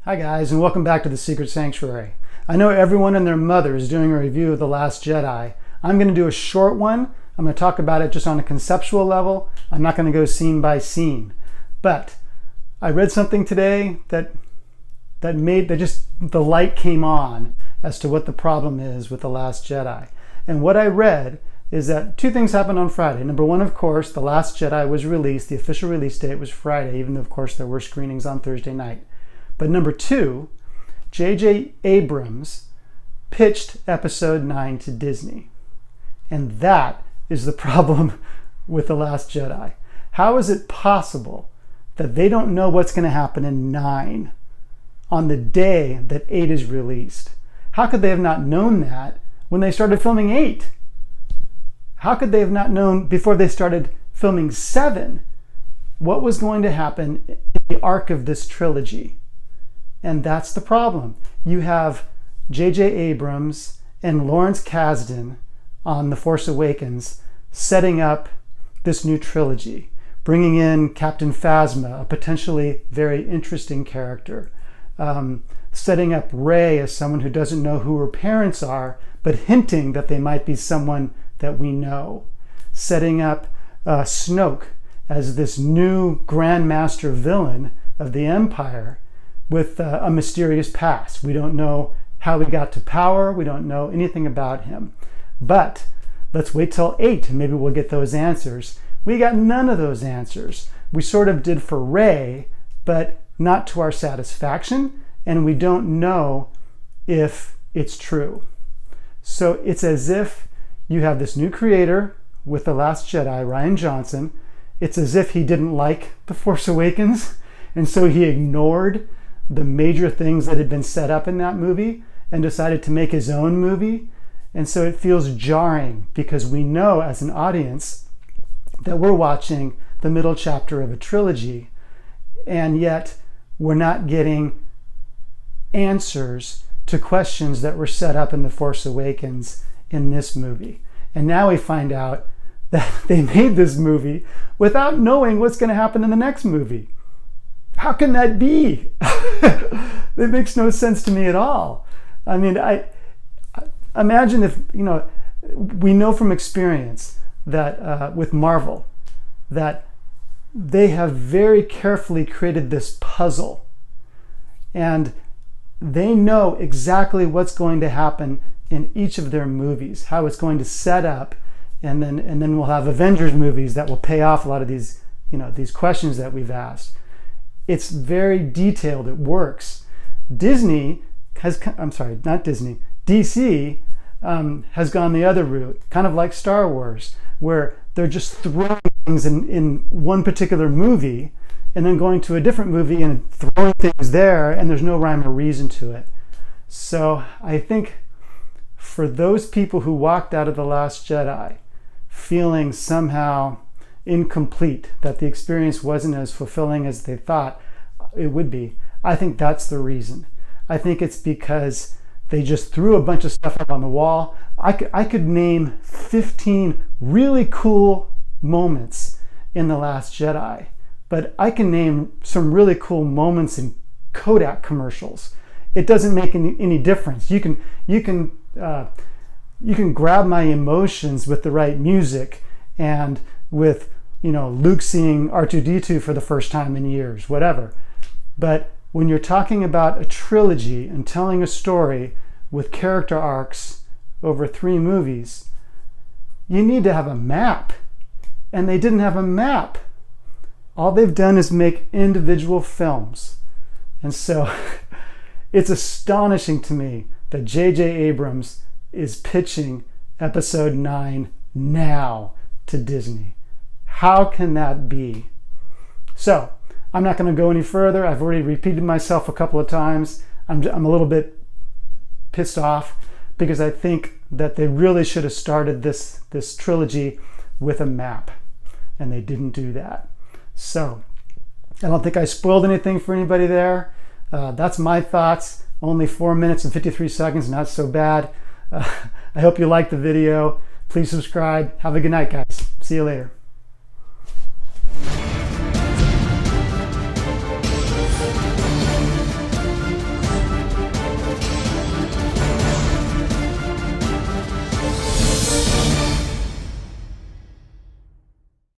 Hi guys, and welcome back to the Secret Sanctuary. I know everyone and their mother is doing a review of The Last Jedi. I'm going to do a short one. I'm going to talk about it just on a conceptual level. I'm not going to go scene by scene. But I read something today that just the light came on as to what the problem is with The Last Jedi. And what I read is that two things happened on Friday. Number one, of course, The Last Jedi was released. The official release date was Friday, even though, of course, there were screenings on Thursday night. But number two, J.J. Abrams pitched Episode 9 to Disney. And that is the problem with The Last Jedi. How is it possible that they don't know what's going to happen in 9 on the day that 8 is released? How could they have not known that when they started filming 8? How could they have not known before they started filming 7 what was going to happen in the arc of this trilogy? And that's the problem. You have J.J. Abrams and Lawrence Kasdan on The Force Awakens setting up this new trilogy, bringing in Captain Phasma, a potentially very interesting character, setting up Rey as someone who doesn't know who her parents are, but hinting that they might be someone that we know, setting up Snoke as this new Grand Master villain of the Empire with a mysterious past. We don't know how he got to power. We don't know anything about him. But let's wait till 8 and maybe we'll get those answers. We got none of those answers. We sort of did for Rey, but not to our satisfaction, and we don't know if it's true. So it's as if you have this new creator with The Last Jedi, Rian Johnson. It's as if he didn't like The Force Awakens, and so he ignored the major things that had been set up in that movie and decided to make his own movie. And so it feels jarring because we know as an audience that we're watching the middle chapter of a trilogy, and yet we're not getting answers to questions that were set up in The Force Awakens in this movie. And now we find out that they made this movie without knowing what's going to happen in the next movie. How can that be? It makes no sense to me at all. I mean, I imagine if, we know from experience that with Marvel, that they have very carefully created this puzzle, and they know exactly what's going to happen in each of their movies, how it's going to set up, and then we'll have Avengers movies that will pay off a lot of these, these questions that we've asked. It's very detailed, it works. DC has gone the other route, kind of like Star Wars, where they're just throwing things in one particular movie and then going to a different movie and throwing things there, and there's no rhyme or reason to it. So I think for those people who walked out of The Last Jedi feeling somehow incomplete, that the experience wasn't as fulfilling as they thought it would be, I think that's the reason. I think it's because they just threw a bunch of stuff up on the wall. I could name 15 really cool moments in The Last Jedi, but I can name some really cool moments in Kodak commercials. It doesn't make any difference. You can grab my emotions with the right music and with Luke seeing R2-D2 for the first time in years, whatever. But when you're talking about a trilogy and telling a story with character arcs over 3 movies, you need to have a map. And they didn't have a map. All they've done is make individual films. And so it's astonishing to me that J.J. Abrams is pitching Episode 9 now to Disney. How can that be? So I'm not going to go any further. I've already repeated myself a couple of times. I'm a little bit pissed off because I think that they really should have started this trilogy with a map, and they didn't do that. So I don't think I spoiled anything for anybody there. That's my thoughts. Only 4 minutes and 53 seconds, not so bad. I hope you liked the video. Please subscribe. Have a good night, guys. See you later.